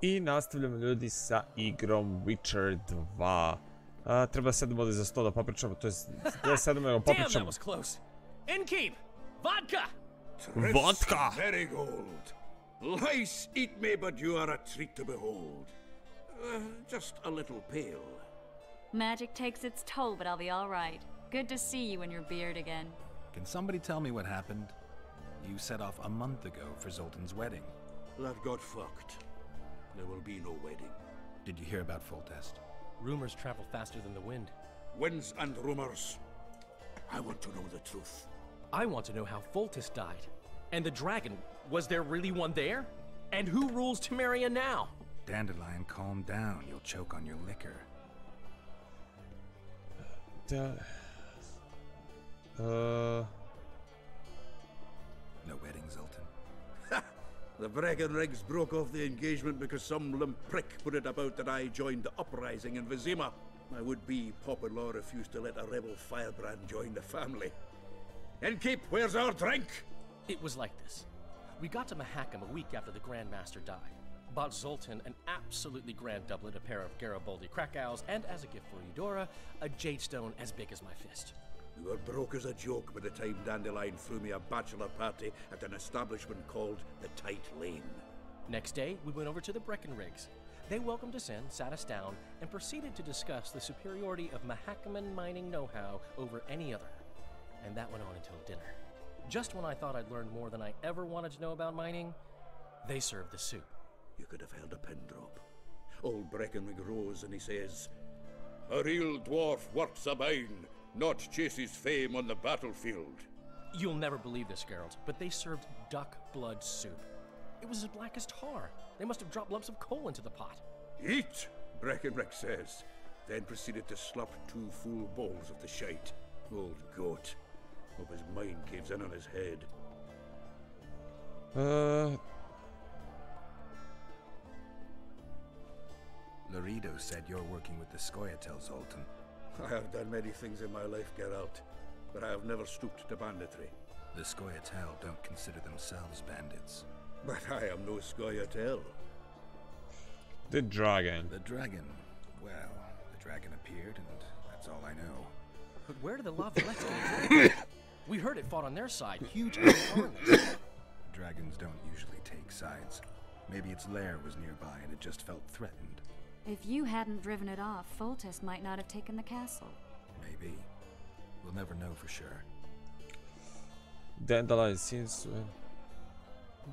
I nastavljamo ljudi sa igrom Witcher 2. Treba sedemo ovdje za sto da popričamo, to je da sedemo da popričamo. Damn, that was close. Innkeep, vodka. Vodka. Marigold. Lice eat me, but you are a treat to behold. Just a little pale. Magic takes its toll, but I'll be all right. Good to see you in your beard again. Can somebody tell me what happened? You set off a month ago for Zoltan's wedding. That got fucked. There will be no wedding. Did you hear about Foltest? Rumors travel faster than the wind. Winds and rumors. I want to know the truth. I want to know how Foltest died. And the dragon, was there really one there? And who rules Temeria now? Dandelion, calm down. You'll choke on your liquor. No wedding, Zoltan. The Breckenrigs broke off the engagement because some limp prick put it about that I joined the uprising in Vizima. My would-be pop-in-law refused to let a rebel firebrand join the family. Innkeep, where's our drink? It was like this. We got to Mahakam a week after the Grand Master died. Bought Zoltan an absolutely grand doublet, a pair of Garibaldi Krakau's, and as a gift for Eudora, a jade stone as big as my fist. We were broke as a joke by the time Dandelion threw me a bachelor party at an establishment called the Tight Lane. Next day, we went over to the Breckenrigs. They welcomed us in, sat us down, and proceeded to discuss the superiority of Mahakaman mining know-how over any other. And that went on until dinner. Just when I thought I'd learned more than I ever wanted to know about mining, they served the soup. You could have held a pin drop. Old Breckenrig rose and he says, "A real dwarf works a mine, not chases fame on the battlefield." You'll never believe this, Geralt, but they served duck blood soup. It was as black as tar. They must have dropped lumps of coal into the pot. "Eat," Breckenrig says, then proceeded to slurp 2 full bowls of the shite. Old goat. Hope his mind caves in on his head. Laredo said you're working with the Scoia'tael, Zoltan. I have done many things in my life, Geralt, but I have never stooped to banditry. The Scoia'tael don't consider themselves bandits. But I am no Scoia'tael. The dragon. The dragon. Well, the dragon appeared, and that's all I know. But where did the Lavalettes go? We heard it fought on their side, huge armies. Dragons don't usually take sides. Maybe its lair was nearby and it just felt threatened. If you hadn't driven it off, Foltest might not have taken the castle. Maybe. We'll never know for sure. Dandelion since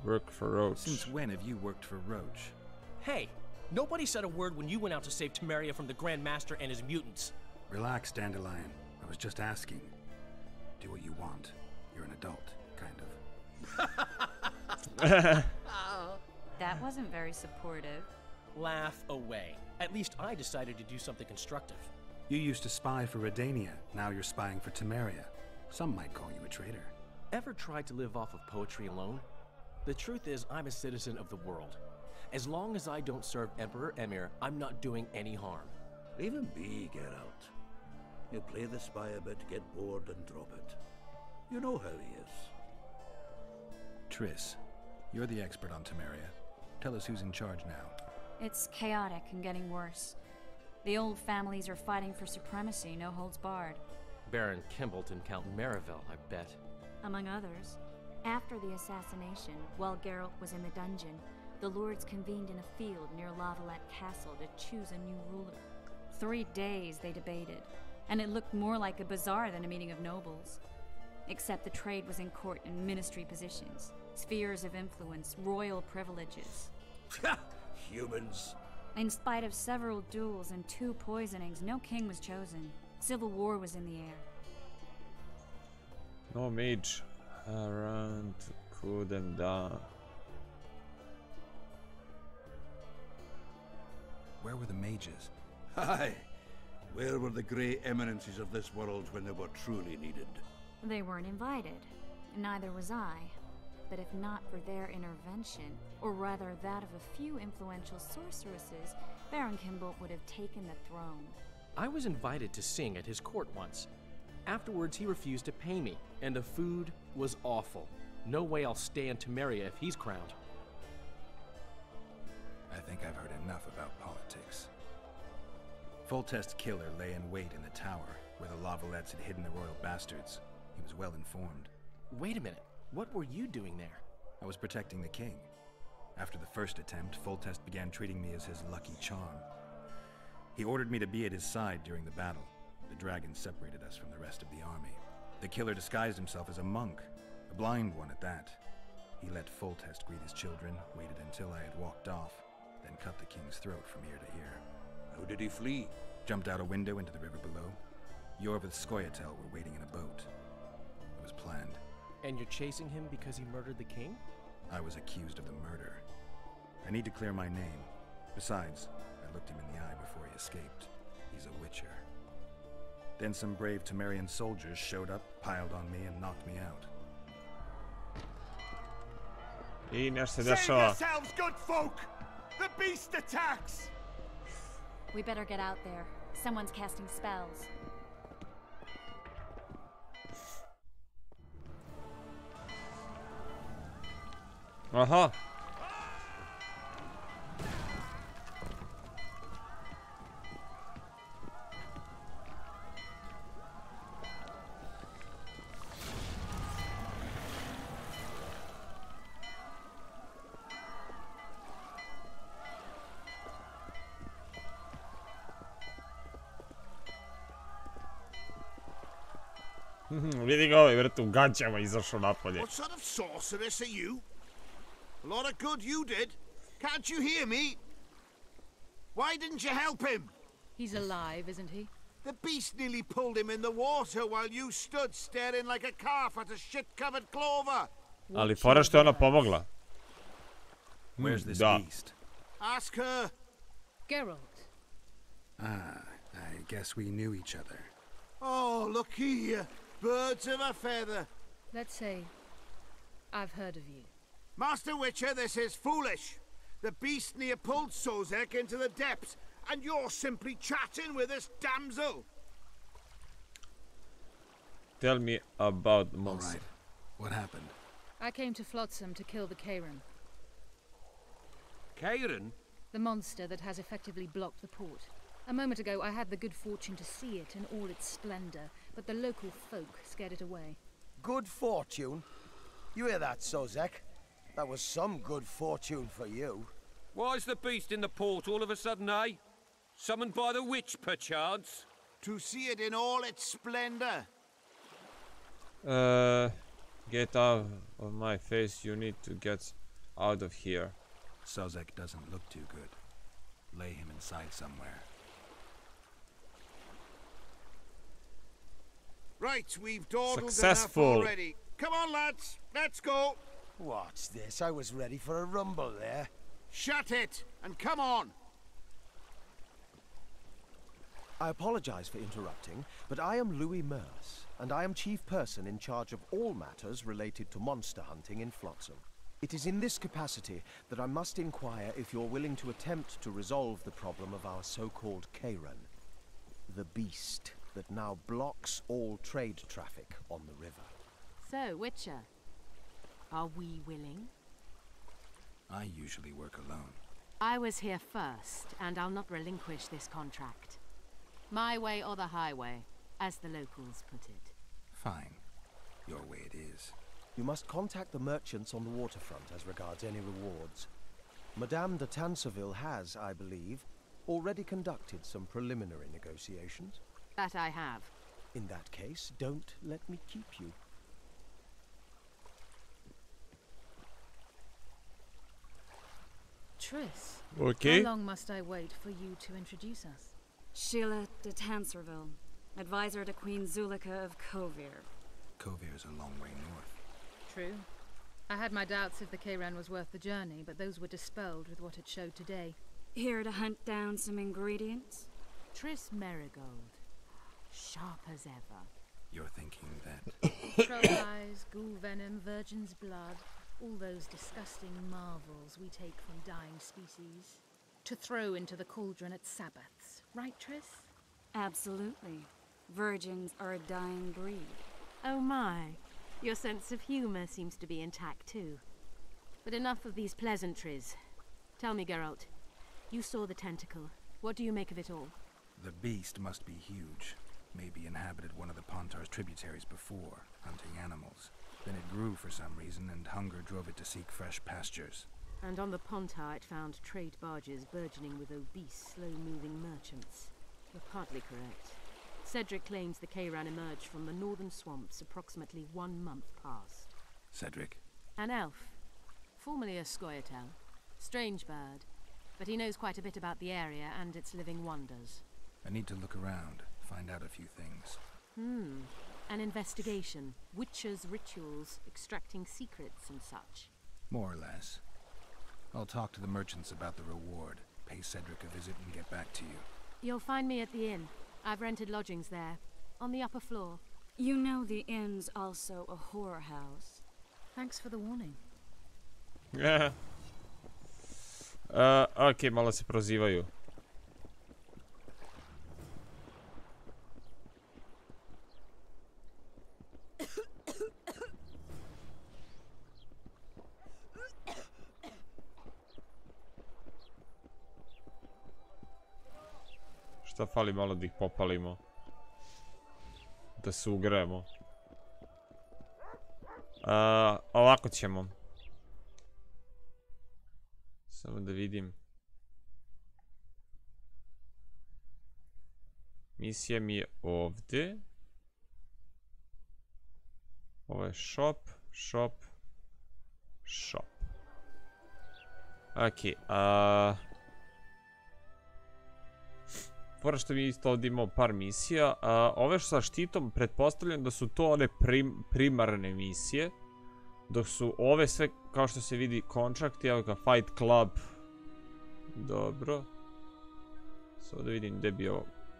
work for Roach. Since when have you worked for Roach? Hey, nobody said a word when you went out to save Temeria from the Grand Master and his mutants. Relax, Dandelion. I was just asking. Do what you want. You're an adult, kind of. That wasn't very supportive. Laugh away. At least I decided to do something constructive. You used to spy for Redania. Now you're spying for Temeria. Some might call you a traitor. Ever tried to live off of poetry alone? The truth is, I'm a citizen of the world. As long as I don't serve Emperor Emir, I'm not doing any harm. Leave him be, Geralt. He'll play the spy a bit, get bored, and drop it. You know how he is. Triss, you're the expert on Temeria. Tell us who's in charge now. It's chaotic and getting worse. The old families are fighting for supremacy, no holds barred. Baron Kimbolt and Count Marivel, I bet. Among others. After the assassination, while Geralt was in the dungeon, the lords convened in a field near Lavalette Castle to choose a new ruler. 3 days they debated, and it looked more like a bazaar than a meeting of nobles. Except the trade was in court and ministry positions, spheres of influence, royal privileges. Humans. In spite of several duels and 2 poisonings, no king was chosen. Civil war was in the air. No mage around couldn't Where were the mages? Aye. Where were the grey eminences of this world when they were truly needed? They weren't invited. Neither was I. But if not for their intervention, or rather that of a few influential sorceresses, Baron Kimbolt would have taken the throne. I was invited to sing at his court once. Afterwards, he refused to pay me, and the food was awful. No way I'll stay in Temeria if he's crowned. I think I've Foltest's killer lay in wait in the tower, where the Lavalettes had hidden the royal bastards. He was well informed. Wait a minute. What were you doing there? I was protecting the king. After the first attempt, Foltest began treating me as his lucky charm. He ordered me to be at his side during the battle. The dragon separated us from the rest of the army. The killer disguised himself as a monk, a blind one at that. He let Foltest greet his children, waited until I had walked off, then cut the king's throat from ear to ear. How did he flee? Jumped out a window into the river below. Yor with Skoyatel were waiting in a boat. It was planned. And you're chasing him because he murdered the king? I was accused of the murder. I need to clear my name. Besides, I looked him in the eye before he escaped. He's a witcher. Then some brave Temerian soldiers showed up, piled on me, and knocked me out. I nešto se Save dešava. yourselves, good folk! The beast attacks! We better get out there. Someone's casting spells. Aha. Vidi ga ovaj, vrtu, u gaćama izašao napolje. What sort of sorceress are you? A lot of good you did. Can't you hear me? Why didn't you help him? He's alive, isn't he? The beast nearly pulled him in the water while you stood staring like a calf at a shit-covered clover. Ali fora što je ona pomogla. Where's this Da. beast? Ask her. Geralt. Ah, I guess we knew each other. Oh, look here. Birds of a feather. Let's say I've heard of you. Master Witcher, this is foolish. The beast near pulled Sozek into the depths, and you're simply chatting with this damsel. Tell me about the All monster. right. What happened? I came to Flotsam to kill the Kairan, Kairan? the monster that has effectively blocked the port. A moment ago, I had the good fortune to see it in all its splendor, but the local folk scared it away. Good fortune? You hear that, Sozek? That was some good fortune for you. Why's the beast in the port all of a sudden, eh? Summoned by the witch, perchance? To see it in all its splendor. Get out of my face, you need to get out of here. Sozek doesn't look too good. Lay him inside somewhere. Right, we've dawdled Successful. enough already. Come on, lads, let's go. What's this? I was ready for a rumble there. Shut it, and come on. I apologize for interrupting, but I am Louis Merce, and I am chief person in charge of all matters related to monster hunting in Flotsam. It is in this capacity that I must inquire if you're willing to attempt to resolve the problem of our so-called Kairan, the beast that now blocks all trade traffic on the river. So, Witcher, are we willing? I usually work alone. I was here first, and I'll not relinquish this contract. My way or the highway, as the locals put it. Fine. Your way it is. You must contact the merchants on the waterfront as regards any rewards. Madame de Tanseville has, I believe, already conducted some preliminary negotiations. That I have. In that case, don't let me keep you. Triss, Okay. how long must I wait for you to introduce us? Sheila de Tanserville, advisor to Queen Zulika of Kovir. Kovir's a long way north. True. I had my doubts if the Kairan was worth the journey, but those were dispelled with what it showed today. Here to hunt down some ingredients? Triss Merigold. Sharp as ever. You're thinking that... Troll eyes, ghoul venom, virgin's blood, all those disgusting marvels we take from dying species. To throw into the cauldron at Sabbaths. Right, Triss? Absolutely. Virgins are a dying breed. Oh my. Your sense of humor seems to be intact too. But enough of these pleasantries. Tell me, Geralt. You saw the tentacle. What do you make of it all? The beast must be huge. Maybe inhabited one of the Pontar's tributaries before, hunting animals. Then it grew for some reason, and hunger drove it to seek fresh pastures. And on the Pontar it found trade barges burgeoning with obese, slow-moving merchants. You're partly correct. Cedric claims the Kayran emerged from the northern swamps approximately 1 month past. Cedric? An elf. Formerly a Scoia'tael. Strange bird. But he knows quite a bit about the area and its living wonders. I need to look around, find out a few things. An investigation. Witches' rituals, extracting secrets and such. More or less. I'll talk to the merchants about the reward, pay Cedric a visit and get back to you. You'll find me at the inn. I've rented lodgings there, on the upper floor. You know the inn's also a horror house. Thanks for the warning. Ok, malo se prozivaju. Šta fali malo da ih popalimo? Da se ugremo. Ovako ćemo. Samo da vidim. Misija mi je ovdje. Ovo je shop, shop, shop. Ok, Fora što mi isto ovdje imamo par misija. Ove što sa štitom, pretpostavljam da su to one primarne misije. Dok su ove sve, kao što se vidi, contract, evo ga, Fight Club. Dobro. Samo da vidim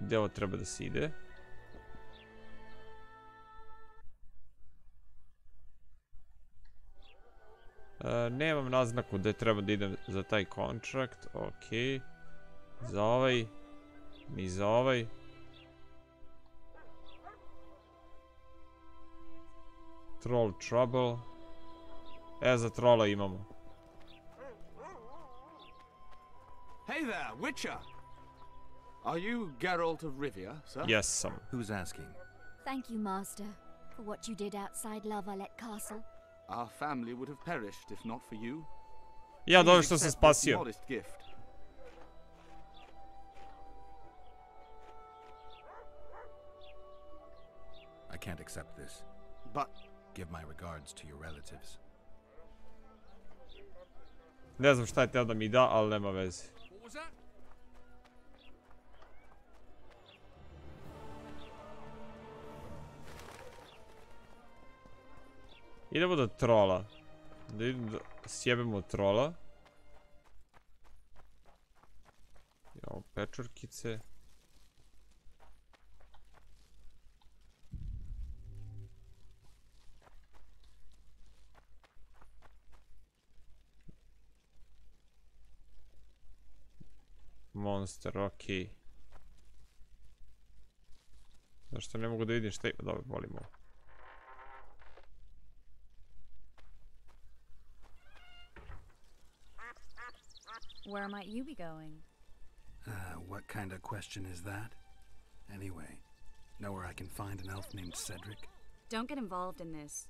gdje ovo treba da se ide. Nemam naznaku gdje treba da idem za taj contract, ok. Za ovaj. Ni za ovaj. Troll Trouble. Za trolla imamo. Hey there, Witcher! Are you Geralt of Rivia, sir? Yes, some. Who's asking? Thank you, Master, for what you did outside La Valette Castle. Our family would have perished if not for you. Ja, dobro Please što sam accept this spasio. modest gift. I can't accept this. But give my regards to your relatives. Ne znam šta je teo da mi da, ali nema veze. Idemo do trola. Da idemo da sjebemo trola. Imamo pečurkice. Monster, okej. Zašto ne mogu da vidim šta ima? Dobro, volimo. Where might you be going? What kind of question is that? Anyway, know where I can find an elf named Cedric? Don't get involved in this.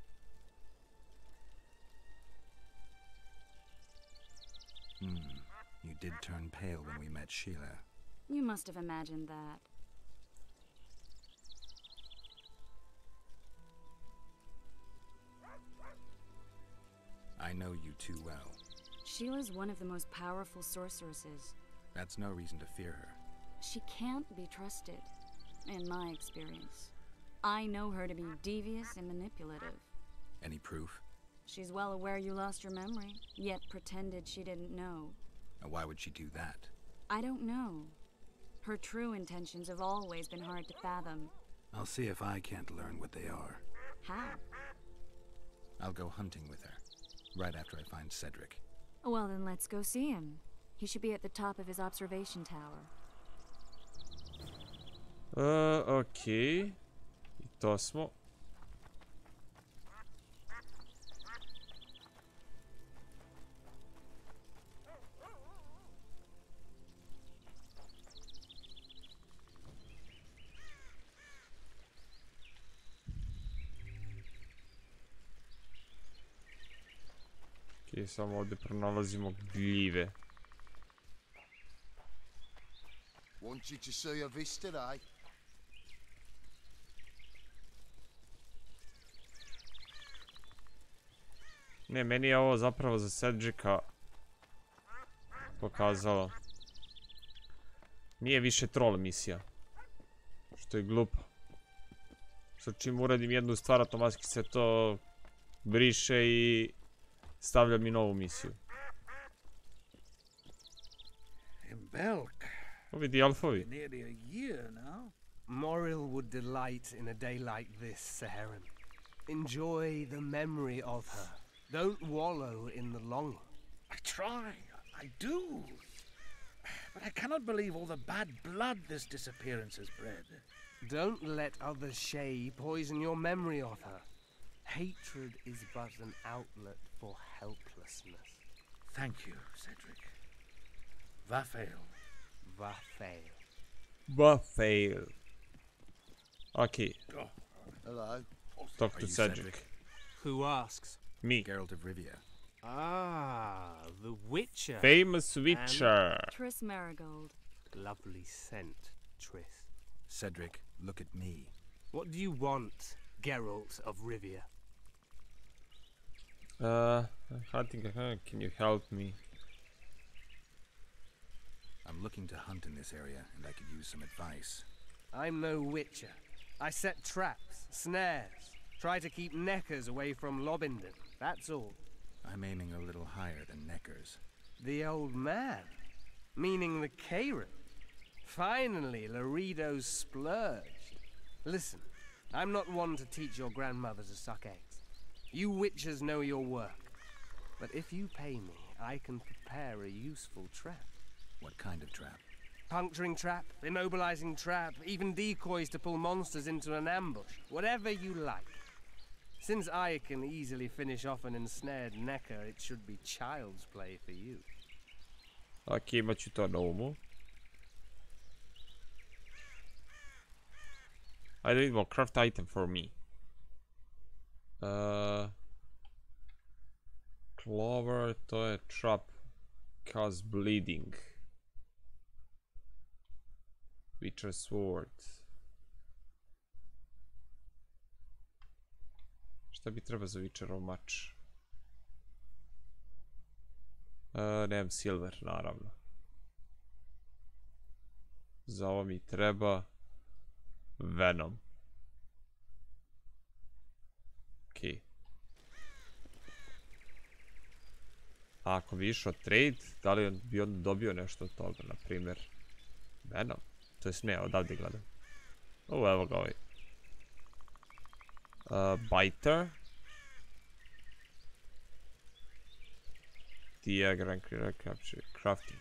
You did turn pale when we met Sheila. You must have imagined that. I know you too well. Sheila's one of the most powerful sorceresses. That's no reason to fear her. She can't be trusted, in my experience. I know her to be devious and manipulative. Any proof? She's well aware you lost your memory, yet pretended she didn't know. And why would she do that? I don't know. Her true intentions have always been hard to fathom. I'll see if I can't learn what they are. How? I'll go hunting with her, right after I find Cedric. Well, then let's go see him. He should be at the top of his observation tower. Okej. I to smo. I samo ovdje pronalazimo gljive. Want you to see a vis today? Ne, meni je ovo zapravo za Cedrika pokazalo. Nije više troll misija. Što je glupo. Sad čim uradim jednu stvar, automatski se to briše i stavlja mi novu misiju. Belk. Vidi alfovi. Nearly a year now. Moril would delight in a day like this, Saharan. Enjoy the memory of her. Don't wallow in the longing. I try, I do. But I cannot believe all the bad blood this disappearance has bred. Don't let others' shay poison your memory of her. Hatred is but an outlet for helplessness. Thank you, Cedric. Vafail. Vafail. Vafail. Okay. Oh. Hello. Talk to Cedric. Who asks? Me. Geralt of Rivia. Ah, the Witcher. Famous Witcher. Triss Marigold. Lovely scent, Triss. Cedric, look at me. What do you want, Geralt of Rivia? Hunting, can you help me? I'm looking to hunt in this area, and I could use some advice. I'm no Witcher. I set traps, snares, try to keep neckers away from Lobinden, that's all. I'm aiming a little higher than neckers. The old man? Meaning the Karen? Finally, Laredo's splurged. Listen, I'm not one to teach your grandmother to suck eggs. You witchers know your work. But if you pay me, I can prepare a useful trap. What kind of trap? Puncturing trap, immobilizing trap, even decoys to pull monsters into an ambush. Whatever you like. Since I can easily finish off an ensnared necker, it should be child's play for you. Ok, imat ću to na umu. Ajde vidimo, craft item for me. Clover, to je trap. Cause bleeding. Witcher sword. Šta bi treba za Witcherov mač? Nemam silver, naravno. Za ovo mi treba Venom. Ok. A ako bi išao trade, da li bi on dobio nešto od toga, na primjer Venom? To jest ne, odavde gledam. O, evo ga ovaj. Biter. Diagram, capture, crafting.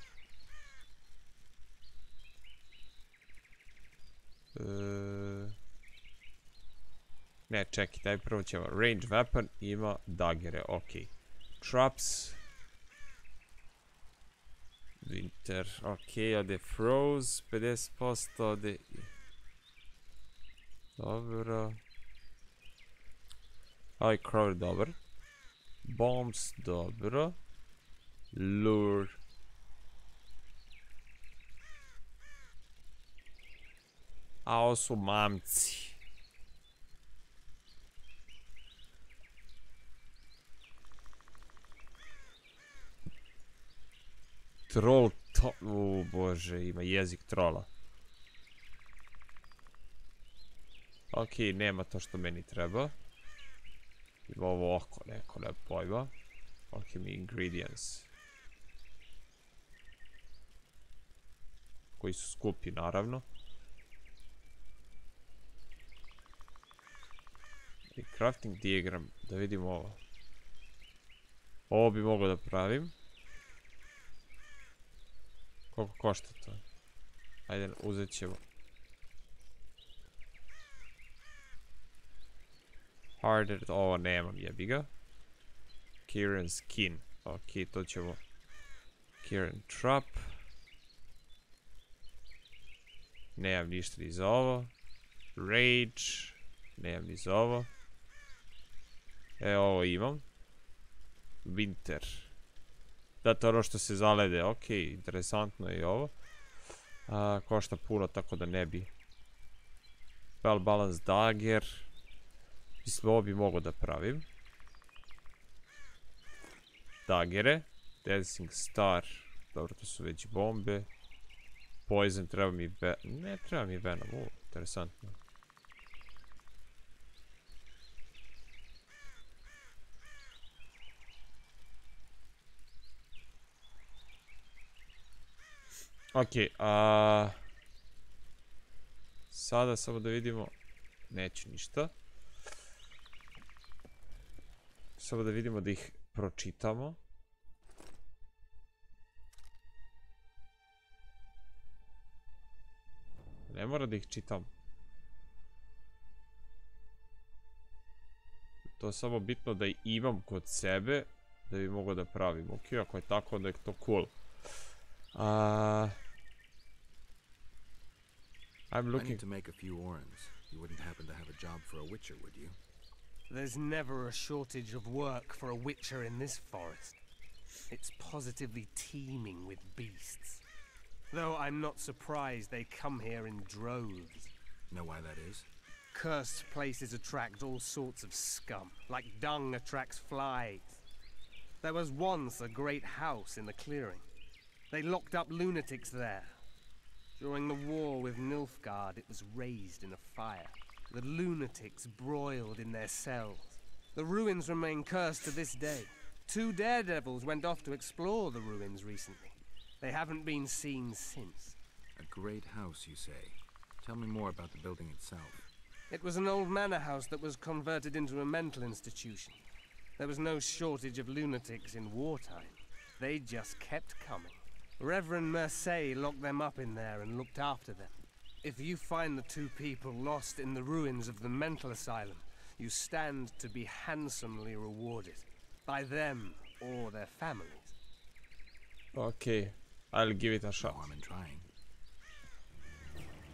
Ne, čekaj, daj prvo ćemo. Range weapon ima dagere, ok. Traps. Winter, ok, ovdje froze, 50%, ovdje... Dobro. Ovaj crawler, dobro. Bombs, dobro. Lure. A ovo su mamci. Troll to... bože, ima jezik trola. Ok, nema to što meni treba. Ima ovo oko neko, ne pojma. Ok, mi ingredients. Koji su skupi, naravno. I crafting diagram, da vidimo ovo. Ovo bi mogao da pravim. Koliko košta to? Ajde, uzet ćemo. Harder, ovo nemam, jebi ga. Kieran skin, ok, to ćemo. Kieran trap. Nemam ništa ni za ovo. Rage. Nemam ni za ovo. E, ovo imam. Winter. date ono što se zalede. Ok, interesantno je i ovo. Košta puno, tako da ne bi. Well balance dagger. Mislim, ovo bi mogo da pravim. Dagere. Dancing star. Dobro, to su već bombe. Poison, treba mi ne treba mi venom, interesantno. Ok, sada samo da vidimo, neću ništa. Samo da vidimo da ih pročitamo. Ne mora da ih čitam. To je samo bitno da imam kod sebe, da bi mogao da pravim. Ok, ako je tako, onda je to cool. I'm looking... I need to make a few orens. You wouldn't happen to have a job for a witcher, would you? There's never a shortage of work for a witcher in this forest. It's positively teeming with beasts. Though I'm not surprised they come here in droves. Know why that is? Cursed places attract all sorts of scum, like dung attracts flies. There was once a great house in the clearing. They locked up lunatics there. During the war with Nilfgaard, it was raised in a fire. The lunatics broiled in their cells. The ruins remain cursed to this day. 2 daredevils went off to explore the ruins recently. They haven't been seen since. A great house, you say? Tell me more about the building itself. It was an old manor house that was converted into a mental institution. There was no shortage of lunatics in wartime. They just kept coming. Reverend Mercier locked them up in there and looked after them. If you find the 2 people lost in the ruins of the mental asylum, you stand to be handsomely rewarded. By them or their families. Okay, I'll give it a shot. No harm in trying.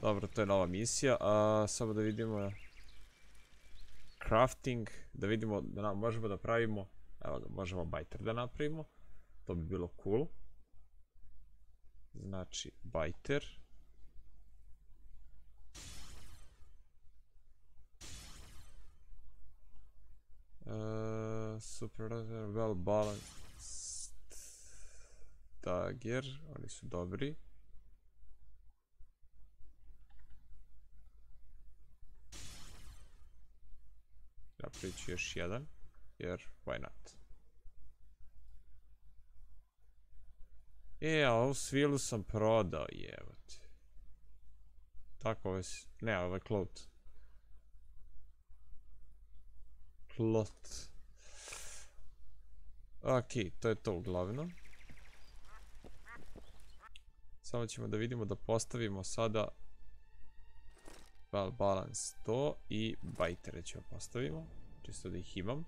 Dobro, to je nova misija. Samo da vidimo... Crafting, da vidimo da možemo da pravimo... Evo ga, možemo bajter da napravimo. To bi bilo cool. Znači, bajter. Super, well balanced dagger, oni su dobri. Napravit ću još jedan, jer why not. A ovu svilu sam prodao, jebote. Tako, ovo je... Ne, ovo je cloth. Cloth. Ok, to je to uglavnom. Samo ćemo da vidimo da postavimo sada well balance to i bajtere ćemo postavimo. Čisto da ih imam.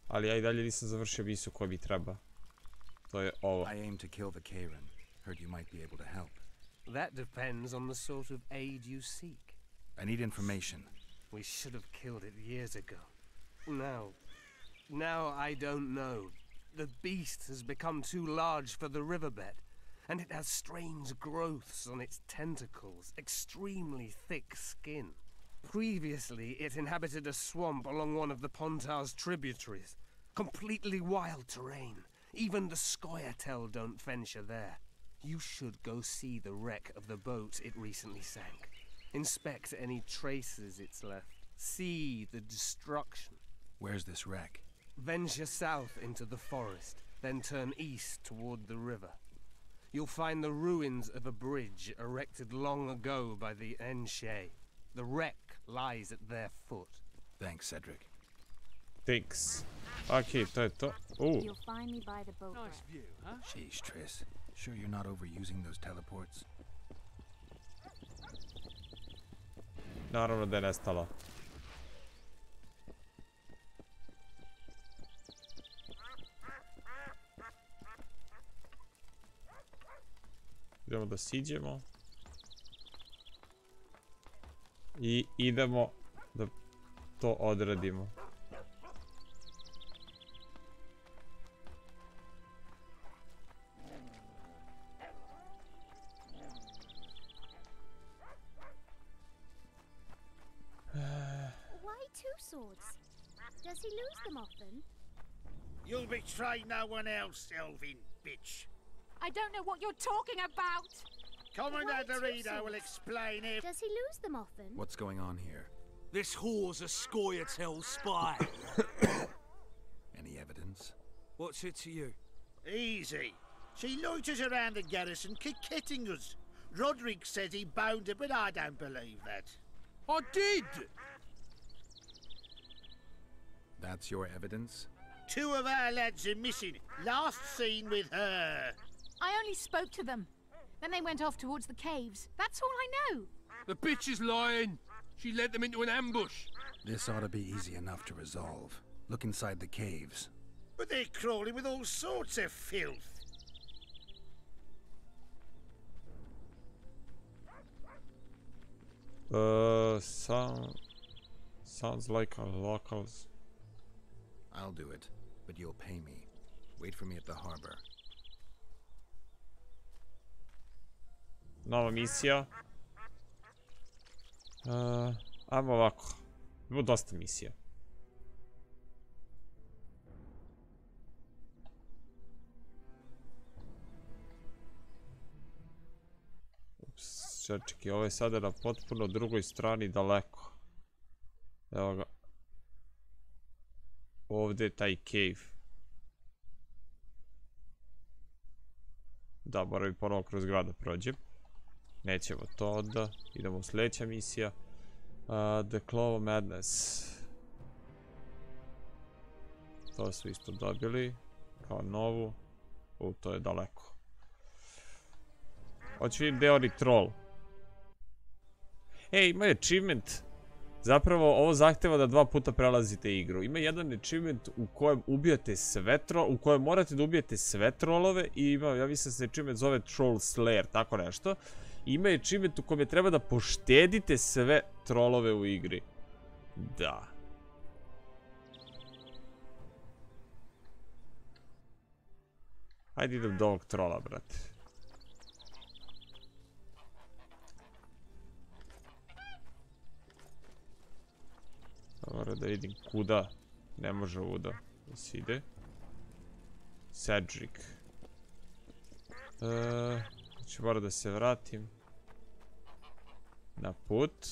Ali ja i dalje nisam završio misiju koja mi treba. To je ovo. I aim to kill the Karen. Heard you might be able to help. That depends on the sort of aid you seek. I need information. We should have killed it years ago. Now I don't know. The beast has become too large for the riverbed, and it has strange growths on its tentacles, extremely thick skin. Previously, it inhabited a swamp along one of the Pontar's tributaries. Completely wild terrain. Even the Scoia'tael don't venture there. You should go see the wreck of the boat it recently sank. Inspect any traces it's left. See the destruction. Where's this wreck? Venture south into the forest, then turn east toward the river. You'll find the ruins of a bridge erected long ago by the Enshe. The wreck lies at their foot. Thanks, Cedric. Thanks. Ok, to je to. You'll find me by the boat. Nice view, huh? Sheesh, Triss. Sure you're not overusing those teleports? Naravno da je nestala. Idemo da siđemo. I idemo da to odradimo. Why two swords? Does he lose them often? You'll betray no one else, Elvin bitch. I don't know what you're talking about. Commander Dorito will explain if... Does he lose them often? What's going on here? This whore's a Scoia'tail spy. Any evidence? What's it to you? Easy. She loiters around the garrison kick-kitting us. Roderick says he bound her, but I don't believe that. I did! That's your evidence? 2 of our lads are missing. Last seen with her. I only spoke to them. Then they went off towards the caves. That's all I know. The bitch is lying. She led them into an ambush. This ought to be easy enough to resolve. Look inside the caves. But they're crawling with all sorts of filth. Sounds like our locals. I'll do it, but you'll pay me. Wait for me at the harbor. Nova misija. Ajmo ovako. Ima dosta misija. Ups, čekaj, ovo je sada na potpuno drugoj strani daleko. Evo ga. Ovdje je taj cave. Da, moram i ponovo kroz grad da prođem. Nećemo to onda. Idemo u sljedeća misija. The Claw of Madness. To su isto dobili. Kao novu. To je daleko. Hoću vidim gdje je oni troll. Ima achievement. Zapravo ovo zahteva da 2 puta prelazite igru. Ima jedan achievement u kojem ubijate u kojem morate da ubijete sve trollove i ima, ja mislim da se achievement zove Troll Slayer, tako nešto. Ima achievement u kojem je treba da poštedite sve trollove u igri. Da. Hajde idem do ovog trolla, brate. Moram da vidim kuda. Ne može ovuda da se ide. Cedric. Znači moram da se vratim na put.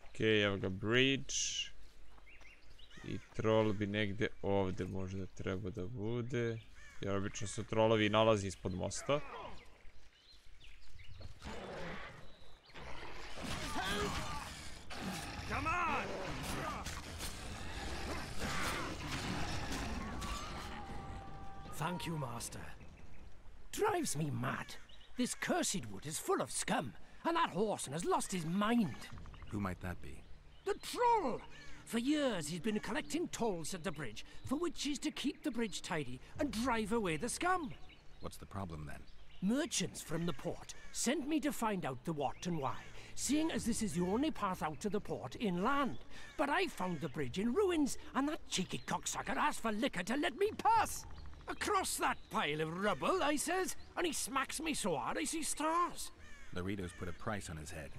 Okej, evo ga bridge. I troll bi negdje ovdje možda treba da bude. Jer obično se trollovi nalazi ispod mosta. Thank you, Master. Drives me mad. This cursed wood is full of scum, and that horseman has lost his mind. Who might that be? The troll! For years he's been collecting tolls at the bridge, for which is to keep the bridge tidy and drive away the scum. What's the problem then? Merchants from the port sent me to find out the what and why, seeing as this is the only path out to the port inland. But I found the bridge in ruins, and that cheeky cocksucker asked for liquor to let me pass. Across that pile of rubble, I says, and he smacks me so hard I see stars. Laredo's put a price on his head.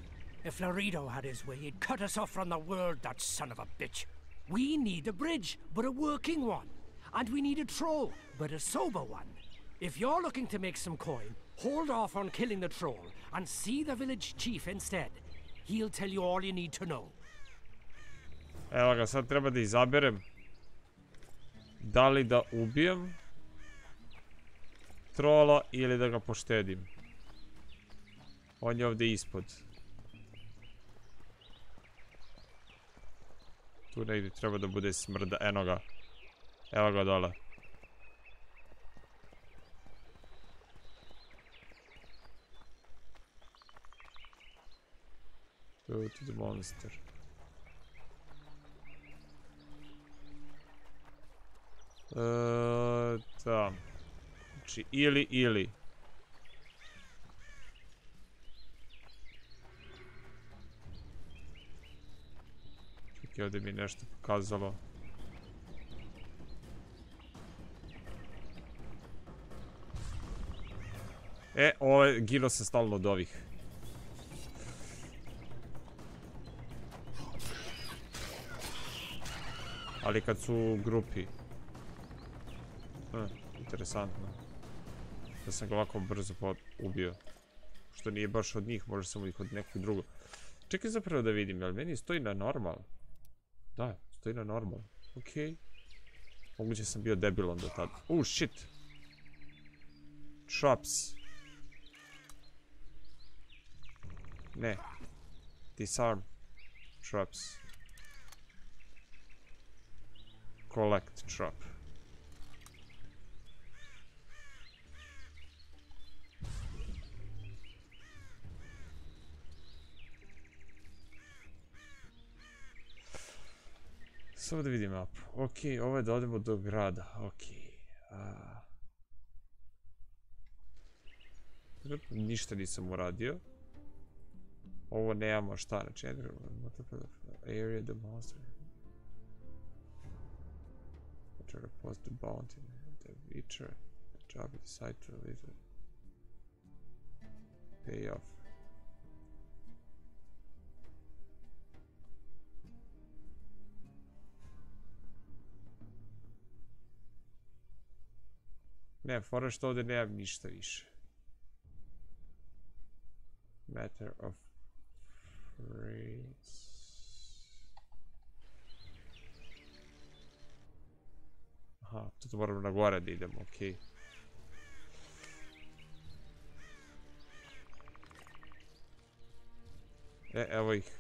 If Laredo had his way, he'd cut us off from the world, that son of a bitch. We need a bridge, but a working one. And we need a troll, but a sober one. If you're looking to make some coin, hold off on killing the troll and see the village chief instead. He'll tell you all you need to know. Evo ga, sad treba da izaberem da li da ubijem trola ili da ga poštedim. On je ovdje ispod. Tu negdje treba da bude smrda. Eno ga. Evo ga dole. Go to the monster. Da. Znači, ili. Čekaj, ovdje mi nešto pokazalo. Gino se stalno od ovih. Ali kad su u grupi. Interesantno. Da sam ga ovako brzo ubio. Što nije baš od njih, može samo ih od nekog drugog. Čekaj zapravo da vidim, jel meni stoji na normal? Da, stoji na normal. Okej. Moguće sam bio debilom do tada. Shit! Traps. Ne. Disarm. Traps. Collect trap. Samo da vidim mapu. Ok, ovo je da odemo do grada. Ok. Ništa nisam uradio. Ovo nemamo šta. Znači, area the monster. To report the bounty. The Witcher. The job decide to leave. Pay off. Ne, fora što ovdje nemam ništa više. Matter of phrase. Aha, tu moramo na gore da idemo, okej. Evo ih.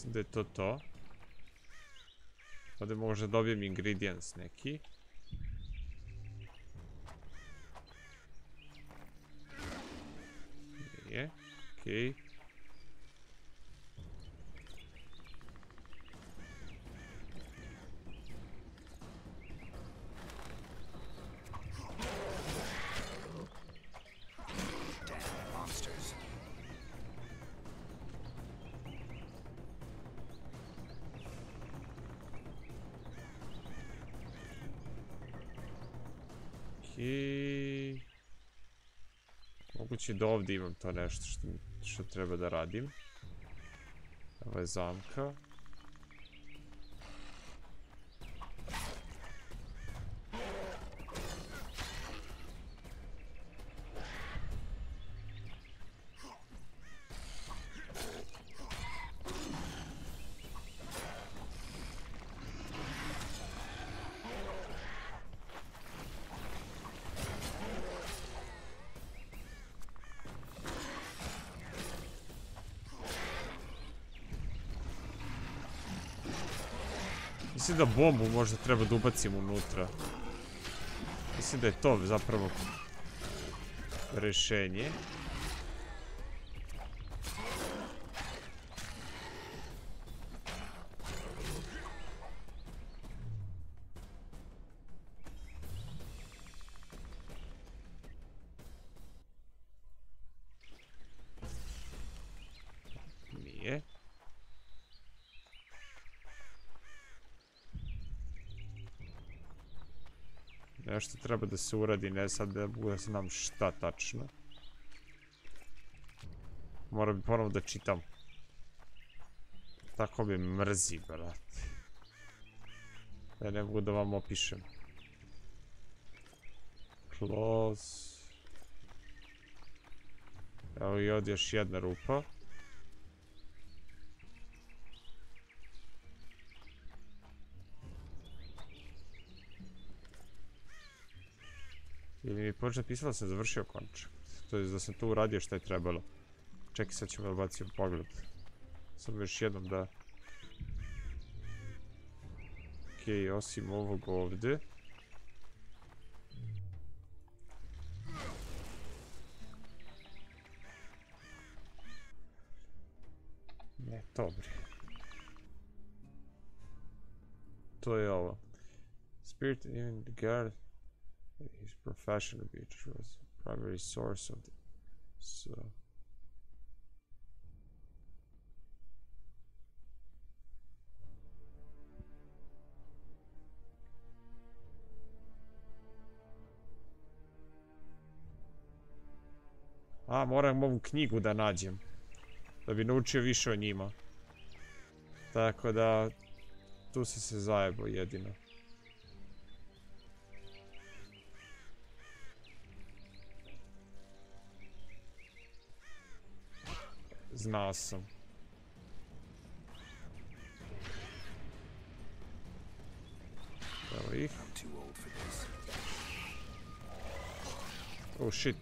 Da je to. Ovdje možda dobijem ingredients neki. Nije. Okej. I moguće da ovdje imam to nešto što treba da radim. Ovo je zamka. Mislim da bombu možda treba da ubacim unutra. Mislim da je to zapravo rešenje. Nije. Nešto treba da se uradi, ne sad da znam šta tačno. Moram ponovo da čitam. Tako me mrzi, brate. Da ne mogu da vam opišem. Close. Evo i ovdje još jedna rupa. Ili mi počne pisalo da sam završio kontrakt. To je da sam tu uradio što je trebalo. Čekaj, sad ćemo da bacim pogled. Samo još jednom da... Okej, osim ovog ovdje. Ne, dobro. To je ovo. Spirit in the guard. His professional beauty was the primary source of the... So... A, moram ovu knjigu da nađem. Da bi naučio više o njima. Tako da... Tu sam se zajebao jedino. Znao sam. Evo ih. Oh shit.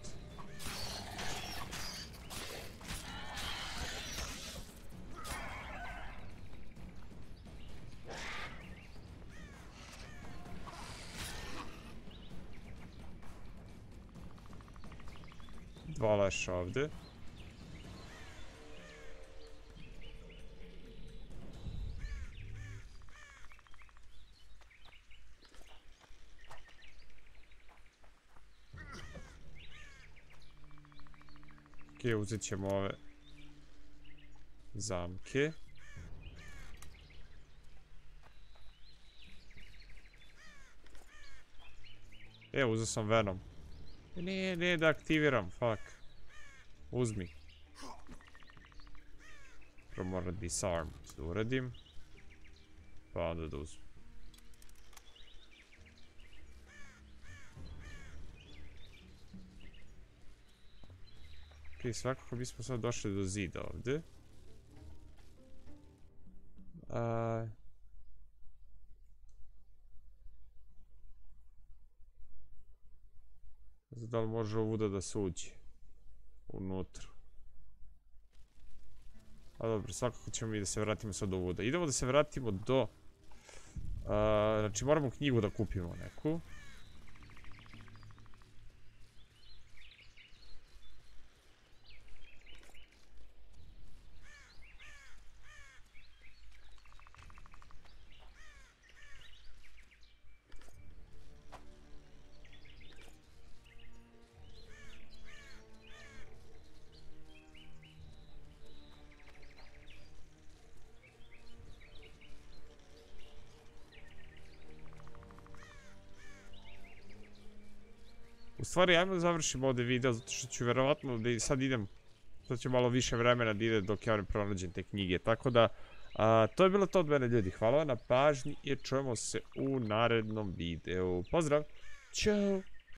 Dva leša ovdje. Ok, uzet ćemo ove zamke. Evo, uzeo sam Venom. Ne, da aktiviram, fuck. Uzmi. Prvo moram disarm da uradim. Pa onda da uzmem. Ok, svakako bismo sad došli do zida ovdje. Da li može ovuda da se uđe unutra? A dobro, svakako ćemo mi da se vratimo sad do ovuda. Idemo da se vratimo do... Znači moramo knjigu da kupimo neku. U stvari, ajmo da završimo ovdje video, zato što ću verovatno da sad idem, sad ću malo više vremena da ide dok ja ne pronađem te knjige, tako da, to je bilo to od mene ljudi, hvala vam na pažnji i čujemo se u narednom videu, pozdrav, ćao!